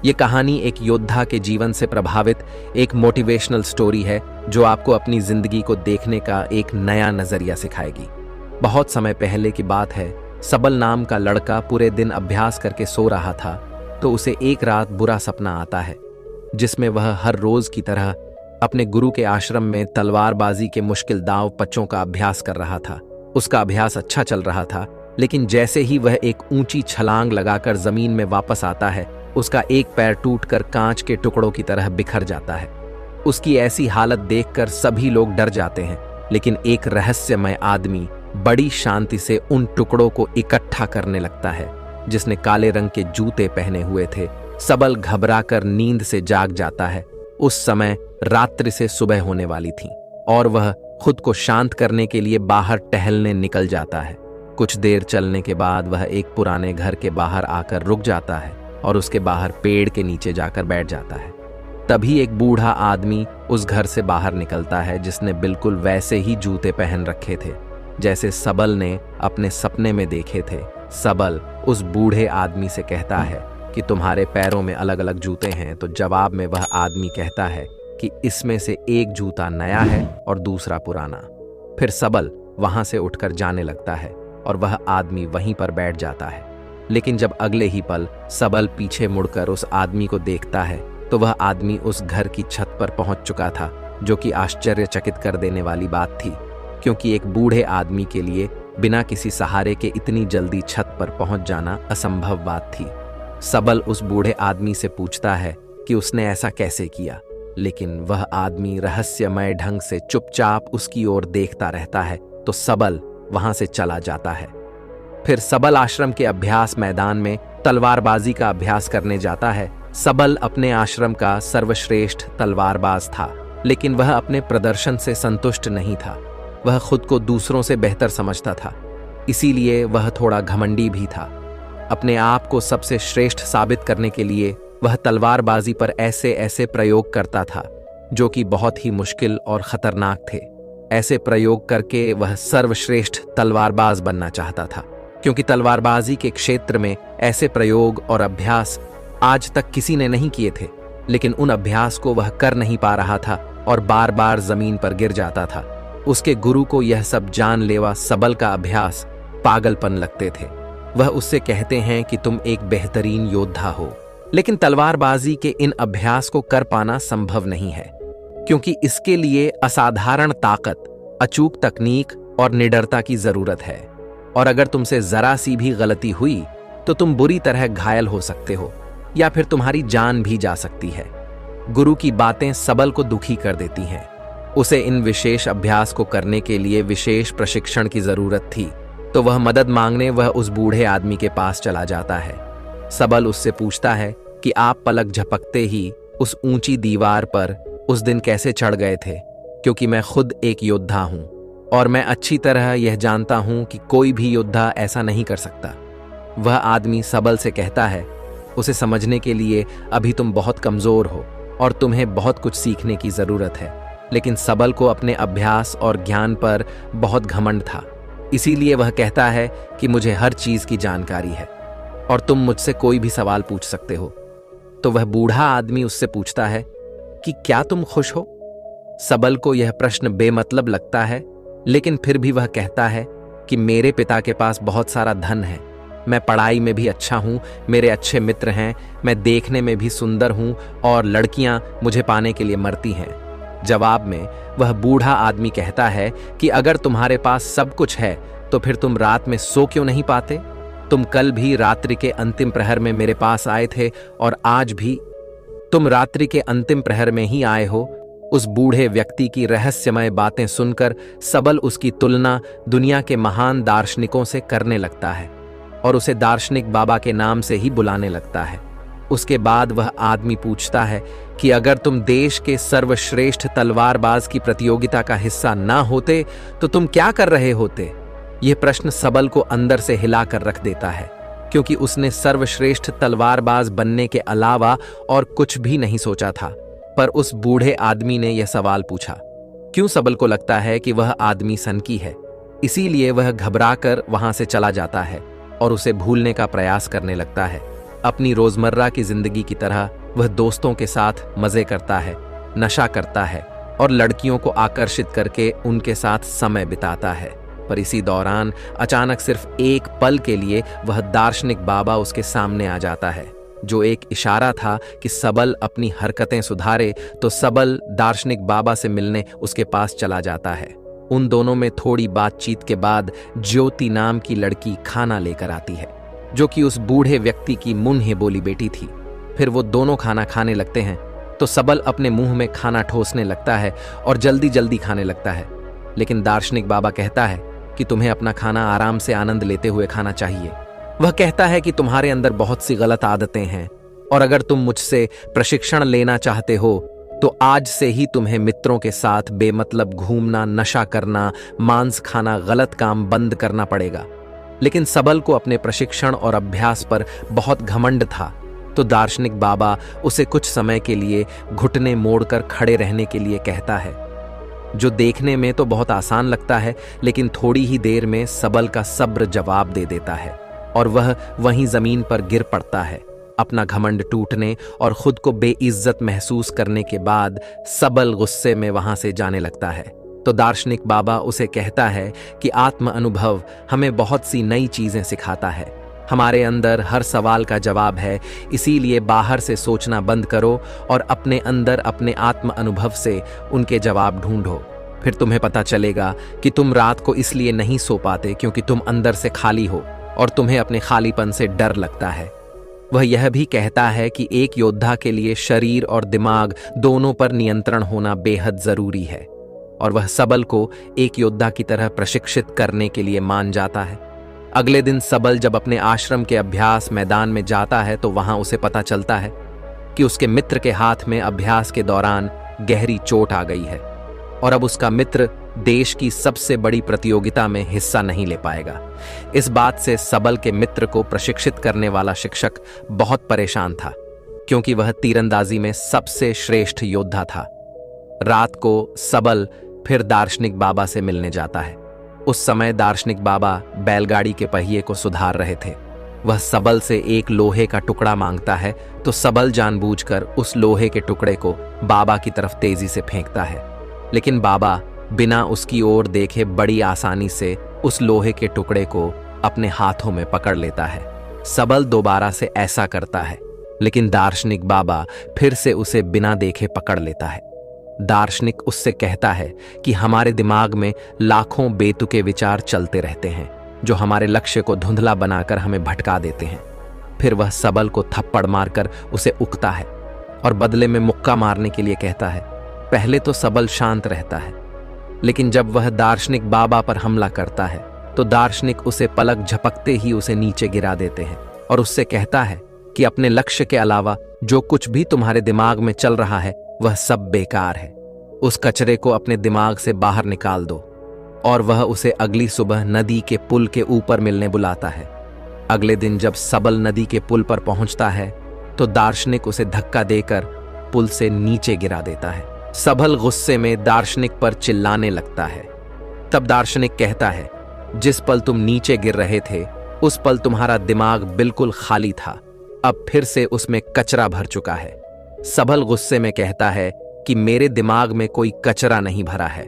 ये कहानी एक योद्धा के जीवन से प्रभावित एक मोटिवेशनल स्टोरी है जो आपको अपनी जिंदगी को देखने का एक नया नजरिया सिखाएगी। बहुत समय पहले की बात है, सबल नाम का लड़का पूरे दिन अभ्यास करके सो रहा था तो उसे एक रात बुरा सपना आता है जिसमें वह हर रोज की तरह अपने गुरु के आश्रम में तलवारबाजी के मुश्किल दांव पच्चों का अभ्यास कर रहा था। उसका अभ्यास अच्छा चल रहा था, लेकिन जैसे ही वह एक ऊंची छलांग लगाकर जमीन में वापस आता है, उसका एक पैर टूटकर कांच के टुकड़ों की तरह बिखर जाता है। उसकी ऐसी हालत देखकर सभी लोग डर जाते हैं, लेकिन एक रहस्यमय आदमी बड़ी शांति से उन टुकड़ों को इकट्ठा करने लगता है, जिसने काले रंग के जूते पहने हुए थे। सबल घबराकर नींद से जाग जाता है। उस समय रात्रि से सुबह होने वाली थी और वह खुद को शांत करने के लिए बाहर टहलने निकल जाता है। कुछ देर चलने के बाद वह एक पुराने घर के बाहर आकर रुक जाता है और उसके बाहर पेड़ के नीचे जाकर बैठ जाता है। तभी एक बूढ़ा आदमी उस घर से बाहर निकलता है जिसने बिल्कुल वैसे ही जूते पहन रखे थे जैसे सबल ने अपने सपने में देखे थे। सबल उस बूढ़े आदमी से कहता है कि तुम्हारे पैरों में अलग अलग जूते हैं, तो जवाब में वह आदमी कहता है कि इसमें से एक जूता नया है और दूसरा पुराना। फिर सबल वहां से उठकर जाने लगता है और वह आदमी वहीं पर बैठ जाता है। लेकिन जब अगले ही पल सबल पीछे मुड़कर उस आदमी को देखता है तो वह आदमी उस घर की छत पर पहुंच चुका था, जो कि आश्चर्यचकित कर देने वाली बात थी, क्योंकि एक बूढ़े आदमी के लिए बिना किसी सहारे के इतनी जल्दी छत पर पहुंच जाना असंभव बात थी। सबल उस बूढ़े आदमी से पूछता है कि उसने ऐसा कैसे किया, लेकिन वह आदमी रहस्यमय ढंग से चुपचाप उसकी ओर देखता रहता है। तो सबल वहां से चला जाता है। फिर सबल आश्रम के अभ्यास मैदान में तलवारबाजी का अभ्यास करने जाता है। सबल अपने आश्रम का सर्वश्रेष्ठ तलवारबाज था, लेकिन वह अपने प्रदर्शन से संतुष्ट नहीं था। वह खुद को दूसरों से बेहतर समझता था, इसीलिए वह थोड़ा घमंडी भी था। अपने आप को सबसे श्रेष्ठ साबित करने के लिए वह तलवारबाजी पर ऐसे ऐसे प्रयोग करता था जो कि बहुत ही मुश्किल और खतरनाक थे। ऐसे प्रयोग करके वह सर्वश्रेष्ठ तलवारबाज बनना चाहता था, क्योंकि तलवारबाजी के क्षेत्र में ऐसे प्रयोग और अभ्यास आज तक किसी ने नहीं किए थे। लेकिन उन अभ्यास को वह कर नहीं पा रहा था और बार बार जमीन पर गिर जाता था। उसके गुरु को यह सब जानलेवा सबल का अभ्यास पागलपन लगते थे। वह उससे कहते हैं कि तुम एक बेहतरीन योद्धा हो, लेकिन तलवारबाजी के इन अभ्यास को कर पाना संभव नहीं है, क्योंकि इसके लिए असाधारण ताकत, अचूक तकनीक और निडरता की जरूरत है। और अगर तुमसे जरा सी भी गलती हुई तो तुम बुरी तरह घायल हो सकते हो या फिर तुम्हारी जान भी जा सकती है। गुरु की बातें सबल को दुखी कर देती हैं। उसे इन विशेष अभ्यास को करने के लिए विशेष प्रशिक्षण की जरूरत थी, तो वह मदद मांगने वह उस बूढ़े आदमी के पास चला जाता है। सबल उससे पूछता है कि आप पलक झपकते ही उस ऊंची दीवार पर उस दिन कैसे चढ़ गए थे, क्योंकि मैं खुद एक योद्धा हूं और मैं अच्छी तरह यह जानता हूं कि कोई भी योद्धा ऐसा नहीं कर सकता। वह आदमी सबल से कहता है, उसे समझने के लिए अभी तुम बहुत कमजोर हो और तुम्हें बहुत कुछ सीखने की जरूरत है। लेकिन सबल को अपने अभ्यास और ज्ञान पर बहुत घमंड था, इसीलिए वह कहता है कि मुझे हर चीज की जानकारी है और तुम मुझसे कोई भी सवाल पूछ सकते हो। तो वह बूढ़ा आदमी उससे पूछता है कि क्या तुम खुश हो? सबल को यह प्रश्न बेमतलब लगता है, लेकिन फिर भी वह कहता है कि मेरे पिता के पास बहुत सारा धन है, मैं पढ़ाई में भी अच्छा हूं, मेरे अच्छे मित्र हैं, मैं देखने में भी सुंदर हूं और लड़कियां मुझे पाने के लिए मरती हैं। जवाब में वह बूढ़ा आदमी कहता है कि अगर तुम्हारे पास सब कुछ है तो फिर तुम रात में सो क्यों नहीं पाते? तुम कल भी रात्रि के अंतिम प्रहर में मेरे पास आए थे और आज भी तुम रात्रि के अंतिम प्रहर में ही आए हो। उस बूढ़े व्यक्ति की रहस्यमय बातें सुनकर सबल उसकी तुलना दुनिया के महान दार्शनिकों से करने लगता है और उसे दार्शनिक बाबा के नाम से ही बुलाने लगता है। उसके बाद वह आदमी पूछता है कि अगर तुम देश के सर्वश्रेष्ठ तलवारबाज की प्रतियोगिता का हिस्सा ना होते तो तुम क्या कर रहे होते? यह प्रश्न सबल को अंदर से हिला कर रख देता है, क्योंकि उसने सर्वश्रेष्ठ तलवारबाज बनने के अलावा और कुछ भी नहीं सोचा था। पर उस बूढ़े आदमी ने यह सवाल पूछा। क्यों सबल को लगता है कि वह आदमी सनकी है, इसीलिए वह घबराकर वहां से चला जाता है और उसे भूलने का प्रयास करने लगता है। अपनी रोजमर्रा की जिंदगी की तरह वह दोस्तों के साथ मजे करता है, नशा करता है और लड़कियों को आकर्षित करके उनके साथ समय बिताता है। पर इसी दौरान अचानक सिर्फ एक पल के लिए वह दार्शनिक बाबा उसके सामने आ जाता है, जो एक इशारा था कि सबल अपनी हरकतें सुधारे। तो सबल दार्शनिक बाबा से मिलने उसके पास चला जाता है। उन दोनों में थोड़ी बातचीत के बाद ज्योति नाम की लड़की खाना लेकर आती है, जो कि उस बूढ़े व्यक्ति की मुंह बोली बेटी थी। फिर वो दोनों खाना खाने लगते हैं तो सबल अपने मुंह में खाना ठोसने लगता है और जल्दी जल्दी खाने लगता है। लेकिन दार्शनिक बाबा कहता है कि तुम्हें अपना खाना आराम से आनंद लेते हुए खाना चाहिए। वह कहता है कि तुम्हारे अंदर बहुत सी गलत आदतें हैं और अगर तुम मुझसे प्रशिक्षण लेना चाहते हो तो आज से ही तुम्हें मित्रों के साथ बेमतलब घूमना, नशा करना, मांस खाना, गलत काम बंद करना पड़ेगा। लेकिन सबल को अपने प्रशिक्षण और अभ्यास पर बहुत घमंड था, तो दार्शनिक बाबा उसे कुछ समय के लिए घुटने मोड़कर खड़े रहने के लिए कहता है, जो देखने में तो बहुत आसान लगता है, लेकिन थोड़ी ही देर में सबल का सब्र जवाब दे देता है और वह वहीं जमीन पर गिर पड़ता है। अपना घमंड टूटने और खुद को बेइज्जत महसूस करने के बाद सबल गुस्से में वहां से जाने लगता है। तो दार्शनिक बाबा उसे कहता है कि आत्म अनुभव हमें बहुत सी नई चीजें सिखाता है। हमारे अंदर हर सवाल का जवाब है, इसीलिए बाहर से सोचना बंद करो और अपने अंदर अपने आत्म अनुभव से उनके जवाब ढूंढो। फिर तुम्हें पता चलेगा कि तुम रात को इसलिए नहीं सो पाते क्योंकि तुम अंदर से खाली हो और तुम्हें अपने खालीपन से डर लगता है। वह यह भी कहता है कि एक योद्धा के लिए शरीर और दिमाग दोनों पर नियंत्रण होना बेहद जरूरी है और वह सबल को एक योद्धा की तरह प्रशिक्षित करने के लिए मान जाता है। अगले दिन सबल जब अपने आश्रम के अभ्यास मैदान में जाता है तो वहां उसे पता चलता है कि उसके मित्र के हाथ में अभ्यास के दौरान गहरी चोट आ गई है और अब उसका मित्र देश की सबसे बड़ी प्रतियोगिता में हिस्सा नहीं ले पाएगा। इस बात से सबल के मित्र को प्रशिक्षित करने वाला शिक्षक बहुत परेशान था, क्योंकि वह तीरंदाजी में सबसे श्रेष्ठ योद्धा था। रात को सबल फिर दार्शनिक बाबा से मिलने जाता है। उस समय दार्शनिक बाबा बैलगाड़ी के पहिए को सुधार रहे थे। वह सबल से एक लोहे का टुकड़ा मांगता है, तो सबल जानबूझकर उस लोहे के टुकड़े को बाबा की तरफ तेजी से फेंकता है, लेकिन बाबा बिना उसकी ओर देखे बड़ी आसानी से उस लोहे के टुकड़े को अपने हाथों में पकड़ लेता है। सबल दोबारा से ऐसा करता है, लेकिन दार्शनिक बाबा फिर से उसे बिना देखे पकड़ लेता है। दार्शनिक उससे कहता है कि हमारे दिमाग में लाखों बेतुके विचार चलते रहते हैं, जो हमारे लक्ष्य को धुंधला बनाकर हमें भटका देते हैं। फिर वह सबल को थप्पड़ मारकर उसे उकता है और बदले में मुक्का मारने के लिए कहता है। पहले तो सबल शांत रहता है, लेकिन जब वह दार्शनिक बाबा पर हमला करता है तो दार्शनिक उसे पलक झपकते ही उसे नीचे गिरा देते हैं और उससे कहता है कि अपने लक्ष्य के अलावा जो कुछ भी तुम्हारे दिमाग में चल रहा है वह सब बेकार है। उस कचरे को अपने दिमाग से बाहर निकाल दो। और वह उसे अगली सुबह नदी के पुल के ऊपर मिलने बुलाता है। अगले दिन जब सबल नदी के पुल पर पहुंचता है तो दार्शनिक उसे धक्का देकर पुल से नीचे गिरा देता है। सबल गुस्से में दार्शनिक पर चिल्लाने लगता है। तब दार्शनिक कहता है, जिस पल तुम नीचे गिर रहे थे उस पल तुम्हारा दिमाग बिल्कुल खाली था, अब फिर से उसमें कचरा भर चुका है। सबल गुस्से में कहता है कि मेरे दिमाग में कोई कचरा नहीं भरा है।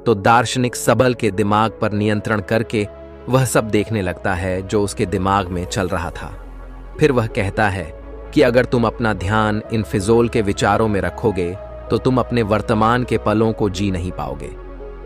तो दार्शनिक सबल के दिमाग पर नियंत्रण करके वह सब देखने लगता है जो उसके दिमाग में चल रहा था। फिर वह कहता है कि अगर तुम अपना ध्यान इन फिजूल के विचारों में रखोगे तो तुम अपने वर्तमान के पलों को जी नहीं पाओगे,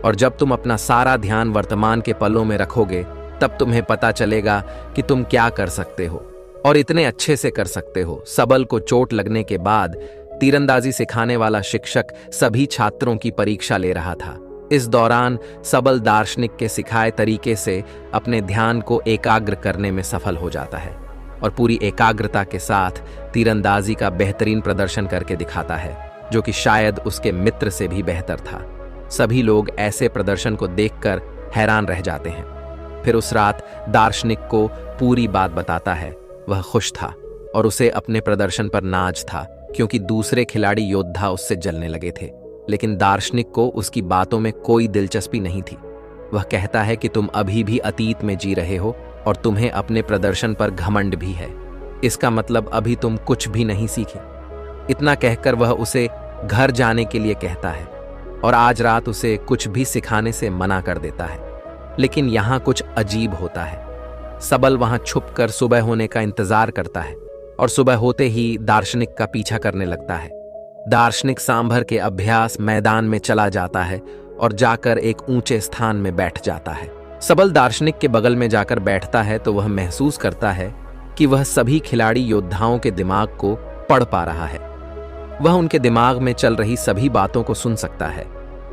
और जब तुम अपना सारा ध्यान वर्तमान के पलों में रखोगे तब तुम्हें पता चलेगा कि तुम क्या कर सकते हो और इतने अच्छे से कर सकते हो। सबल को चोट लगने के बाद तीरंदाजी सिखाने वाला शिक्षक सभी छात्रों की परीक्षा ले रहा था। इस दौरान सबल दार्शनिक के सिखाए तरीके से अपने ध्यान को एकाग्र करने में सफल हो जाता है और पूरी एकाग्रता के साथ तीरंदाजी का बेहतरीन प्रदर्शन करके दिखाता है, जो कि शायद उसके मित्र से भी बेहतर था। सभी लोग ऐसे प्रदर्शन को देखकर हैरान रह जाते हैं। फिर उस रात दार्शनिक को पूरी बात बताता है। वह खुश था और उसे अपने प्रदर्शन पर नाज था, क्योंकि दूसरे खिलाड़ी योद्धा उससे जलने लगे थे, लेकिन दार्शनिक को उसकी बातों में कोई दिलचस्पी नहीं थी। वह कहता है कि तुम अभी भी अतीत में जी रहे हो और तुम्हें अपने प्रदर्शन पर घमंड भी है। इसका मतलब अभी तुम कुछ भी नहीं सीखे। इतना कहकर वह उसे घर जाने के लिए कहता है और आज रात उसे कुछ भी सिखाने से मना कर देता है। लेकिन यहाँ कुछ अजीब होता है। सबल वहां छुपकर सुबह होने का इंतजार करता है और सुबह होते ही दार्शनिक का पीछा करने लगता है। दार्शनिक सांभर के अभ्यास मैदान में चला जाता है और जाकर एक ऊंचे स्थान में बैठ जाता है। सबल दार्शनिक के बगल में जाकर बैठता है तो वह महसूस करता है कि वह सभी खिलाड़ी योद्धाओं के दिमाग को पढ़ पा रहा है। वह उनके दिमाग में चल रही सभी बातों को सुन सकता है।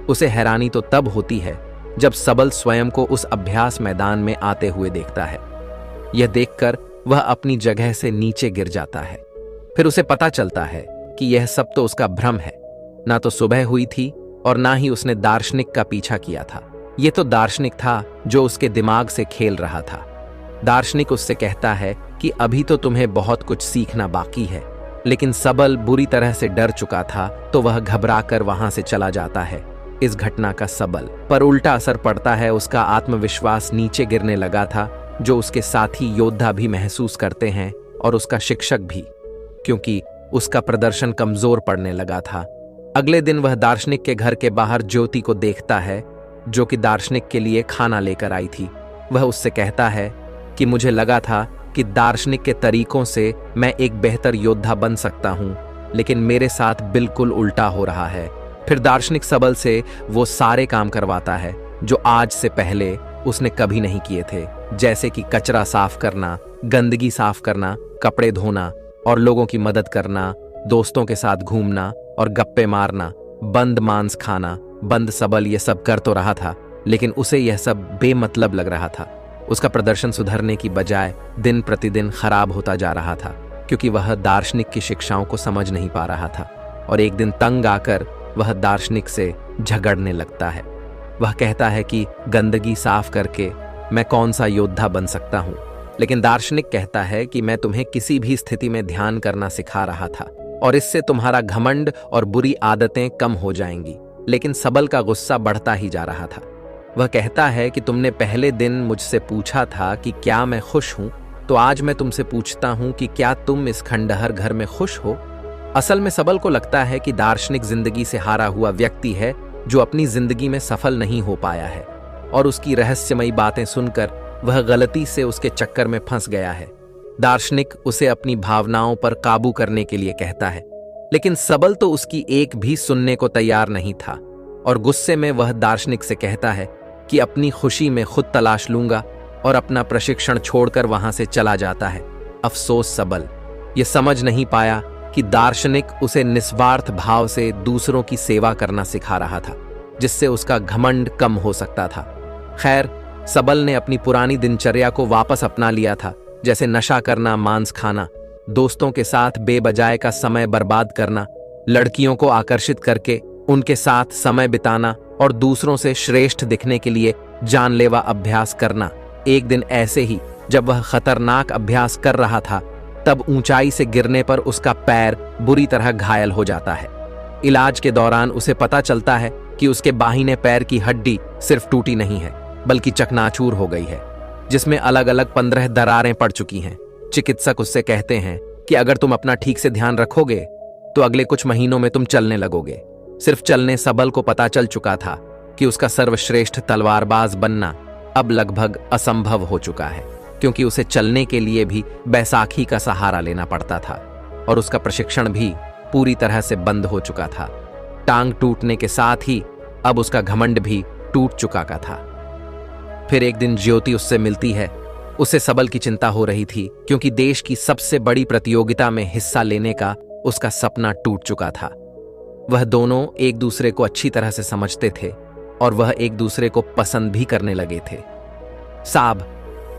उसे हैरानी तो तब होती है जब सबल स्वयं को उस अभ्यास मैदान में आते हुए देखता है। यह देखकर वह अपनी जगह से नीचे गिर जाता है। फिर उसे पता चलता है कि यह सब तो उसका भ्रम है। ना तो सुबह हुई थी और ना ही उसने दार्शनिक का पीछा किया था। यह तो दार्शनिक था जो उसके दिमाग से खेल रहा था। दार्शनिक उससे कहता है कि अभी तो तुम्हें बहुत कुछ सीखना बाकी है। लेकिन सबल बुरी तरह से डर चुका था तो वह घबराकर वहां से चला जाता है। इस घटना का सबल पर उल्टा असर पड़ता है। उसका आत्मविश्वास नीचे गिरने लगा था, जो उसके साथी योद्धा भी महसूस करते हैं और उसका शिक्षक भी, क्योंकि उसका प्रदर्शन कमजोर पड़ने लगा था। अगले दिन वह दार्शनिक के घर के बाहर ज्योति को देखता है, जो कि दार्शनिक के लिए खाना लेकर आई थी। वह उससे कहता है कि मुझे लगा था कि दार्शनिक के तरीकों से मैं एक बेहतर योद्धा बन सकता हूं, लेकिन मेरे साथ बिल्कुल उल्टा हो रहा है। फिर दार्शनिक सबल से वो सारे काम करवाता है जो आज से पहले उसने कभी नहीं किए थे, जैसे कि कचरा साफ करना, गंदगी साफ करना, कपड़े धोना और लोगों की मदद करना, दोस्तों के साथ घूमना और गप्पे मारना, बंद मांस खाना। बंद सबल ये सब कर तो रहा था, लेकिन उसे यह सब बेमतलब लग रहा था। उसका प्रदर्शन सुधरने की बजाय दिन प्रतिदिन खराब होता जा रहा था, क्योंकि वह दार्शनिक की शिक्षाओं को समझ नहीं पा रहा था। और एक दिन तंग आकर वह दार्शनिक से झगड़ने लगता है। वह कहता है कि गंदगी साफ करके मैं कौन सा योद्धा बन सकता हूं। लेकिन दार्शनिक कहता है कि मैं तुम्हें किसी भी स्थिति में ध्यान करना सिखा रहा था और इससे तुम्हारा घमंड और बुरी आदतें कम हो जाएंगी। लेकिन सबल का गुस्सा बढ़ता ही जा रहा था। वह कहता है कि तुमने पहले दिन मुझसे पूछा था कि क्या मैं खुश हूं, तो आज मैं तुमसे पूछता हूं कि क्या तुम इस खंडहर घर में खुश हो। असल में सबल को लगता है कि दार्शनिक जिंदगी से हारा हुआ व्यक्ति है जो अपनी जिंदगी में सफल नहीं हो पाया है, और उसकी रहस्यमयी बातें सुनकर वह गलती से उसके चक्कर में फंस गया है। दार्शनिक उसे अपनी भावनाओं पर काबू करने के लिए कहता है, लेकिन सबल तो उसकी एक भी सुनने को तैयार नहीं था और गुस्से में वह दार्शनिक से कहता है कि अपनी खुशी में खुद तलाश लूंगा और अपना प्रशिक्षण छोड़कर वहां से चला जाता है। अफसोस सबल यह समझ नहीं पाया कि दार्शनिक उसे निस्वार्थ भाव से दूसरों की सेवा करना सिखा रहा था, जिससे उसका घमंड कम हो सकता था। खैर, सबल ने अपनी पुरानी दिनचर्या को वापस अपना लिया था, जैसे नशा करना, मांस खाना, दोस्तों के साथ बेबजाय का समय बर्बाद करना, लड़कियों को आकर्षित करके उनके साथ समय बिताना और दूसरों से श्रेष्ठ दिखने के लिए जानलेवा अभ्यास करना। एक दिन ऐसे ही जब वह खतरनाक अभ्यास कर रहा था, तब ऊंचाई से गिरने पर उसका पैर बुरी तरह घायल हो जाता है। इलाज के दौरान उसे पता चलता है कि उसके बाहिने पैर की हड्डी सिर्फ टूटी नहीं है, बल्कि चकनाचूर हो गई है, जिसमें अलग अलग 15 दरारें पड़ चुकी हैं। चिकित्सक उससे कहते हैं कि अगर तुम अपना ठीक से ध्यान रखोगे तो अगले कुछ महीनों में तुम चलने लगोगे। सिर्फ चलने सबल को पता चल चुका था कि उसका सर्वश्रेष्ठ तलवारबाज बनना अब लगभग असंभव हो चुका है, क्योंकि उसे चलने के लिए भी बैसाखी का सहारा लेना पड़ता था और उसका प्रशिक्षण भी पूरी तरह से बंद हो चुका था। टांग टूटने के साथ ही अब उसका घमंड भी टूट चुका का था। फिर एक दिन ज्योति उससे मिलती है। उसे सबल की चिंता हो रही थी, क्योंकि देश की सबसे बड़ी प्रतियोगिता में हिस्सा लेने का उसका सपना टूट चुका था। वह दोनों एक दूसरे को अच्छी तरह से समझते थे और वह एक दूसरे को पसंद भी करने लगे थे। साब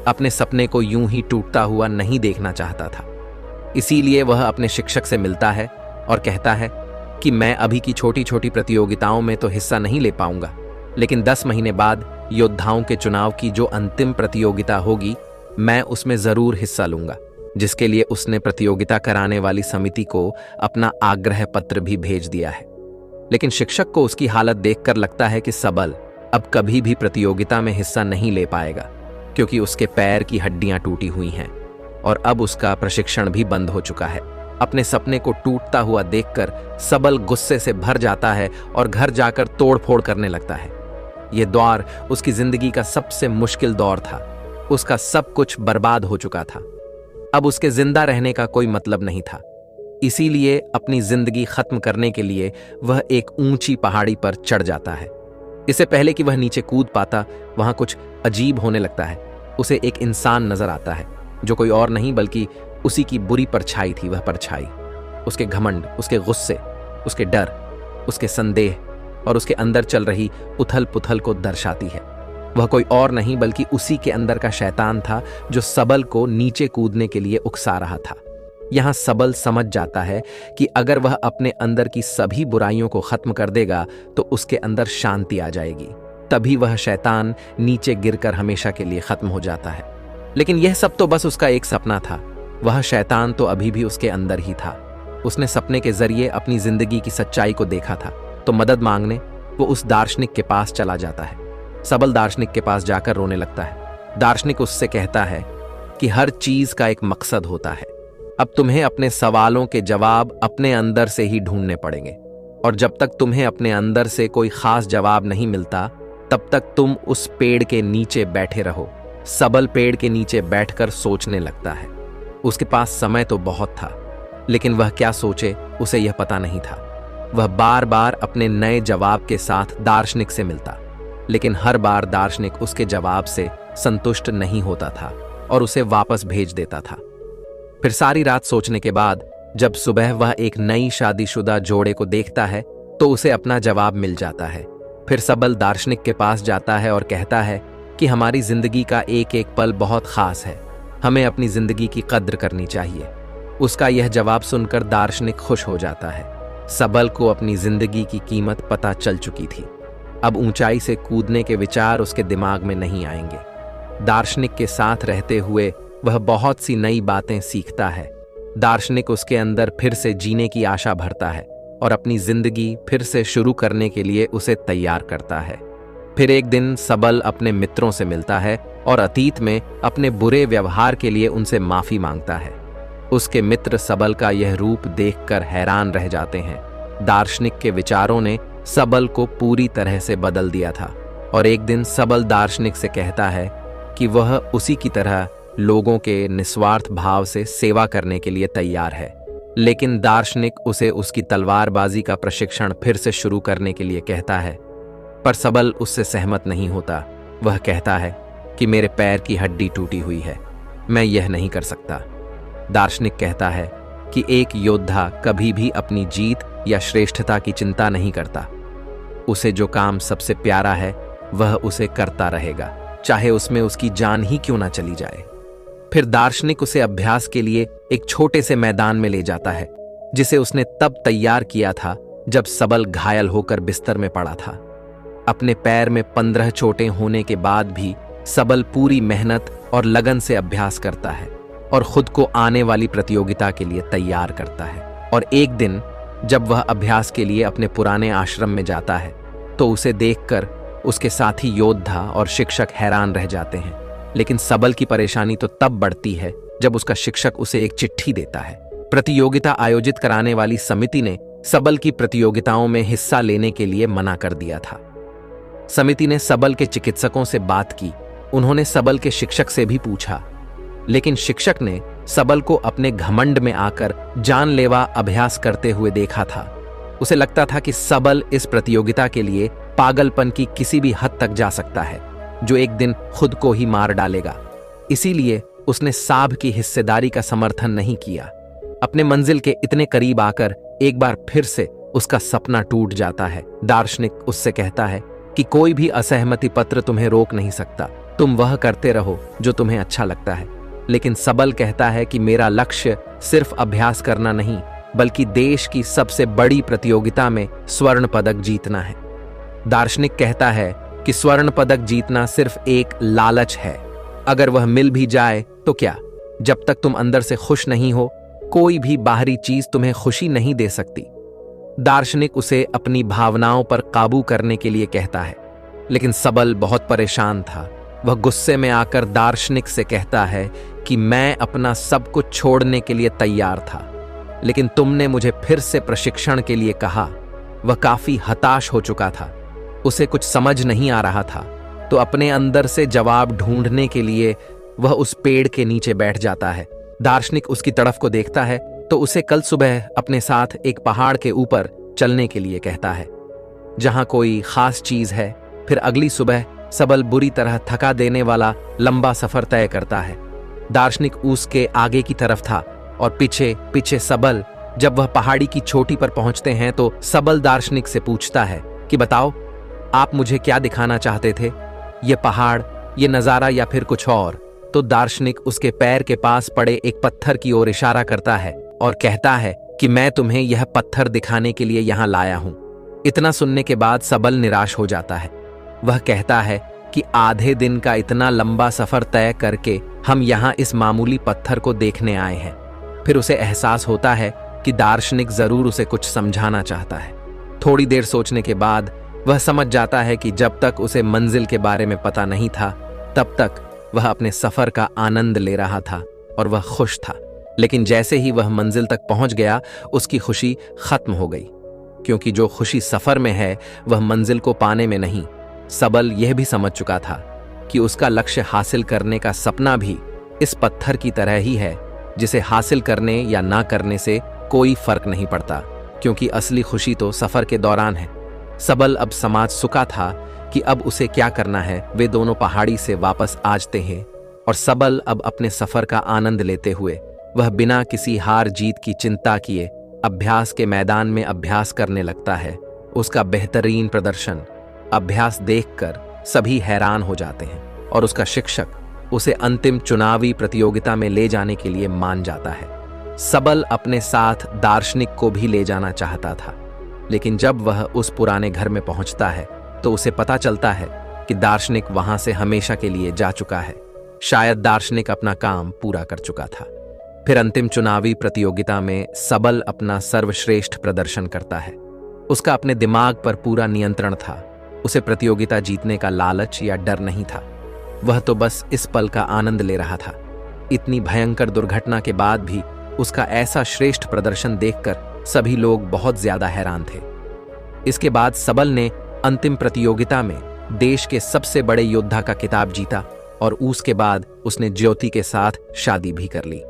अपने सपने को यूं ही टूटता हुआ नहीं देखना चाहता था, इसीलिए वह अपने शिक्षक से मिलता है और कहता है कि मैं अभी की छोटी छोटी प्रतियोगिताओं में तो हिस्सा नहीं ले पाऊंगा, लेकिन 10 महीने बाद योद्धाओं के चुनाव की जो अंतिम प्रतियोगिता होगी, मैं उसमें जरूर हिस्सा लूंगा, जिसके लिए उसने प्रतियोगिता कराने वाली समिति को अपना आग्रह पत्र भी भेज दिया है। लेकिन शिक्षक को उसकी हालत देखकर लगता है कि सबल अब कभी भी प्रतियोगिता में हिस्सा नहीं ले पाएगा, क्योंकि उसके पैर की हड्डियां टूटी हुई हैं। और अब उसका प्रशिक्षण भी बंद हो चुका है। अपने सपने को टूटता हुआ देखकर सबल गुस्से से भर जाता है और घर जाकर तोड़फोड़ करने लगता है। यह दौर उसकी जिंदगी का सबसे मुश्किल दौर था। उसका सब कुछ बर्बाद हो चुका था। अब उसके जिंदा रहने का कोई मतलब नहीं था। इसीलिए अपनी जिंदगी खत्म करने के लिए वह एक ऊंची पहाड़ी पर चढ़ जाता है। इससे पहले कि वह नीचे कूद पाता, वहां कुछ अजीब होने लगता है। उसे एक इंसान नजर आता है जो कोई और नहीं बल्कि उसी की बुरी परछाई थी। वह परछाई उसके घमंड, उसके गुस्से, उसके डर, उसके संदेह और उसके अंदर चल रही उथल पुथल को दर्शाती है। वह कोई और नहीं बल्कि उसी के अंदर का शैतान था जो सबल को नीचे कूदने के लिए उकसा रहा था। यहां सबल समझ जाता है कि अगर वह अपने अंदर की सभी बुराइयों को खत्म कर देगा तो उसके अंदर शांति आ जाएगी। तभी वह शैतान नीचे गिरकर हमेशा के लिए खत्म हो जाता है। लेकिन यह सब तो बस उसका एक सपना था। वह शैतान तो अभी भी उसके अंदर ही था। उसने सपने के जरिए अपनी जिंदगी की सच्चाई को देखा था, तो मदद मांगने वो उस दार्शनिक के पास चला जाता है। सबल दार्शनिक के पास जाकर रोने लगता है। दार्शनिक उससे कहता है कि हर चीज का एक मकसद होता है। अब तुम्हें अपने सवालों के जवाब अपने अंदर से ही ढूंढने पड़ेंगे, और जब तक तुम्हें अपने अंदर से कोई खास जवाब नहीं मिलता तब तक तुम उस पेड़ के नीचे बैठे रहो। सबल पेड़ के नीचे बैठकर सोचने लगता है। उसके पास समय तो बहुत था, लेकिन वह क्या सोचे उसे यह पता नहीं था। वह बार बार अपने नए जवाब के साथ दार्शनिक से मिलता, लेकिन हर बार दार्शनिक उसके जवाब से संतुष्ट नहीं होता था और उसे वापस भेज देता था। फिर सारी रात सोचने के बाद जब सुबह वह एक नई शादीशुदा जोड़े को देखता है तो उसे अपना जवाब मिल जाता है। फिर सबल दार्शनिक के पास जाता है और कहता है कि हमारी जिंदगी का एक एक पल बहुत खास है, हमें अपनी जिंदगी की कद्र करनी चाहिए। उसका यह जवाब सुनकर दार्शनिक खुश हो जाता है। सबल को अपनी जिंदगी की कीमत पता चल चुकी थी। अब ऊंचाई से कूदने के विचार उसके दिमाग में नहीं आएंगे। दार्शनिक के साथ रहते हुए वह बहुत सी नई बातें सीखता है। दार्शनिक उसके अंदर फिर से जीने की आशा भरता है और अपनी जिंदगी फिर से शुरू करने के लिए उसे तैयार करता है। फिर एक दिन सबल अपने मित्रों से मिलता है और अतीत में अपने बुरे व्यवहार के लिए उनसे माफी मांगता है। उसके मित्र सबल का यह रूप देखकर हैरान रह जाते हैं। दार्शनिक के विचारों ने सबल को पूरी तरह से बदल दिया था, और एक दिन सबल दार्शनिक से कहता है कि वह उसी की तरह लोगों के निस्वार्थ भाव से सेवा करने के लिए तैयार है। लेकिन दार्शनिक उसे उसकी तलवारबाजी का प्रशिक्षण फिर से शुरू करने के लिए कहता है, पर सबल उससे सहमत नहीं होता। वह कहता है कि मेरे पैर की हड्डी टूटी हुई है, मैं यह नहीं कर सकता। दार्शनिक कहता है कि एक योद्धा कभी भी अपनी जीत या श्रेष्ठता की चिंता नहीं करता। उसे जो काम सबसे प्यारा है वह उसे करता रहेगा, चाहे उसमें उसकी जान ही क्यों ना चली जाए। फिर दार्शनिक उसे अभ्यास के लिए एक छोटे से मैदान में ले जाता है, जिसे उसने तब तैयार किया था जब सबल घायल होकर बिस्तर में पड़ा था। अपने पैर में 15 चोटें होने के बाद भी सबल पूरी मेहनत और लगन से अभ्यास करता है और खुद को आने वाली प्रतियोगिता के लिए तैयार करता है। और एक दिन जब वह अभ्यास के लिए अपने पुराने आश्रम में जाता है तो उसे देखकर उसके साथी योद्धा और शिक्षक हैरान रह जाते हैं। लेकिन सबल की परेशानी तो तब बढ़ती है जब उसका शिक्षक उसे एक चिट्ठी देता है। प्रतियोगिता आयोजित कराने वाली समिति ने सबल की प्रतियोगिताओं में हिस्सा लेने के लिए मना कर दिया था। समिति ने सबल के चिकित्सकों से बात की। उन्होंने सबल के शिक्षक से भी पूछा, लेकिन शिक्षक ने सबल को अपने घमंड में आकर जानलेवा अभ्यास करते हुए देखा था। उसे लगता था कि सबल इस प्रतियोगिता के लिए पागलपन की किसी भी हद तक जा सकता है, जो एक दिन खुद को ही मार डालेगा। इसीलिए उसने साब की हिस्सेदारी का समर्थन नहीं किया। अपने मंजिल के इतने करीब आकर एक बार फिर से उसका सपना टूट जाता है। दार्शनिक उससे कहता है कि कोई भी असहमति पत्र तुम्हें रोक नहीं सकता, तुम वह करते रहो जो तुम्हें अच्छा लगता है। लेकिन सबल कहता है कि मेरा लक्ष्य सिर्फ अभ्यास करना नहीं, बल्कि देश की सबसे बड़ी प्रतियोगिता में स्वर्ण पदक जीतना है। दार्शनिक कहता है कि स्वर्ण पदक जीतना सिर्फ एक लालच है। अगर वह मिल भी जाए तो क्या, जब तक तुम अंदर से खुश नहीं हो, कोई भी बाहरी चीज तुम्हें खुशी नहीं दे सकती। दार्शनिक उसे अपनी भावनाओं पर काबू करने के लिए कहता है, लेकिन सबल बहुत परेशान था। वह गुस्से में आकर दार्शनिक से कहता है कि मैं अपना सब कुछ छोड़ने के लिए तैयार था, लेकिन तुमने मुझे फिर से प्रशिक्षण के लिए कहा। वह काफी हताश हो चुका था, उसे कुछ समझ नहीं आ रहा था, तो अपने अंदर से जवाब ढूंढने के लिए वह उस पेड़ के नीचे बैठ जाता है। दार्शनिक उसकी तरफ को देखता है तो उसे कल सुबह अपने साथ एक पहाड़ के ऊपर चलने के लिए कहता है, जहां कोई खास चीज है। फिर अगली सुबह सबल बुरी तरह थका देने वाला लंबा सफर तय करता है। दार्शनिक उसके आगे की तरफ था और पीछे पीछे सबल। जब वह पहाड़ी की चोटी पर पहुंचते हैं तो सबल दार्शनिक से पूछता है कि बताओ, आप मुझे क्या दिखाना चाहते थे? ये पहाड़, ये नजारा या फिर कुछ और? तो दार्शनिक उसके पैर के पास पड़े एक पत्थर की ओर इशारा करता है और कहता है कि मैं तुम्हें यह पत्थर दिखाने के लिए यहां लाया हूं। इतना सुनने के बाद सबल निराश हो जाता है। वह कहता है कि आधे दिन का इतना लंबा सफर तय करके हम यहां इस मामूली पत्थर को देखने आए हैं। फिर उसे एहसास होता है कि दार्शनिक जरूर उसे कुछ समझाना चाहता है। थोड़ी देर सोचने के बाद वह समझ जाता है कि जब तक उसे मंजिल के बारे में पता नहीं था, तब तक वह अपने सफर का आनंद ले रहा था और वह खुश था। लेकिन जैसे ही वह मंजिल तक पहुंच गया, उसकी खुशी खत्म हो गई, क्योंकि जो खुशी सफर में है वह मंजिल को पाने में नहीं। सबल यह भी समझ चुका था कि उसका लक्ष्य हासिल करने का सपना भी इस पत्थर की तरह ही है, जिसे हासिल करने या ना करने से कोई फर्क नहीं पड़ता, क्योंकि असली खुशी तो सफर के दौरान है। सबल अब समझ चुका था कि अब उसे क्या करना है। वे दोनों पहाड़ी से वापस आते हैं और सबल अब अपने सफर का आनंद लेते हुए वह बिना किसी हार जीत की चिंता किए अभ्यास के मैदान में अभ्यास करने लगता है। उसका बेहतरीन प्रदर्शन अभ्यास देखकर सभी हैरान हो जाते हैं और उसका शिक्षक उसे अंतिम चुनावी प्रतियोगिता में ले जाने के लिए मान जाता है। सबल अपने साथ दार्शनिक को भी ले जाना चाहता था, लेकिन जब वह उस पुराने घर में पहुंचता है तो उसे पता चलता है कि दार्शनिक वहां से हमेशा के लिए जा चुका है। शायद दार्शनिक अपना काम पूरा कर चुका था। फिर अंतिम चुनावी प्रतियोगिता में सबल अपना सर्वश्रेष्ठ प्रदर्शन करता है। उसका अपने दिमाग पर पूरा नियंत्रण था। उसे प्रतियोगिता जीतने का लालच या डर नहीं था। वह तो बस इस पल का आनंद ले रहा था। इतनी भयंकर दुर्घटना के बाद भी उसका ऐसा श्रेष्ठ प्रदर्शन देखकर सभी लोग बहुत ज्यादा हैरान थे। इसके बाद सबल ने अंतिम प्रतियोगिता में देश के सबसे बड़े योद्धा का खिताब जीता और उसके बाद उसने ज्योति के साथ शादी भी कर ली।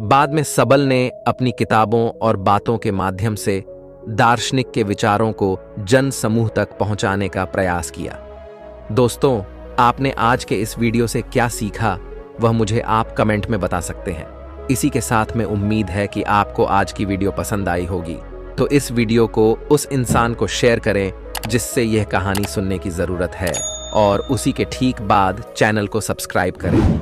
बाद में सबल ने अपनी किताबों और बातों के माध्यम से दार्शनिक के विचारों को जन समूह तक पहुंचाने का प्रयास किया। दोस्तों, आपने आज के इस वीडियो से क्या सीखा वह मुझे आप कमेंट में बता सकते हैं। इसी के साथ में उम्मीद है कि आपको आज की वीडियो पसंद आई होगी, तो इस वीडियो को उस इंसान को शेयर करें जिससे यह कहानी सुनने की जरूरत है और उसी के ठीक बाद चैनल को सब्सक्राइब करें।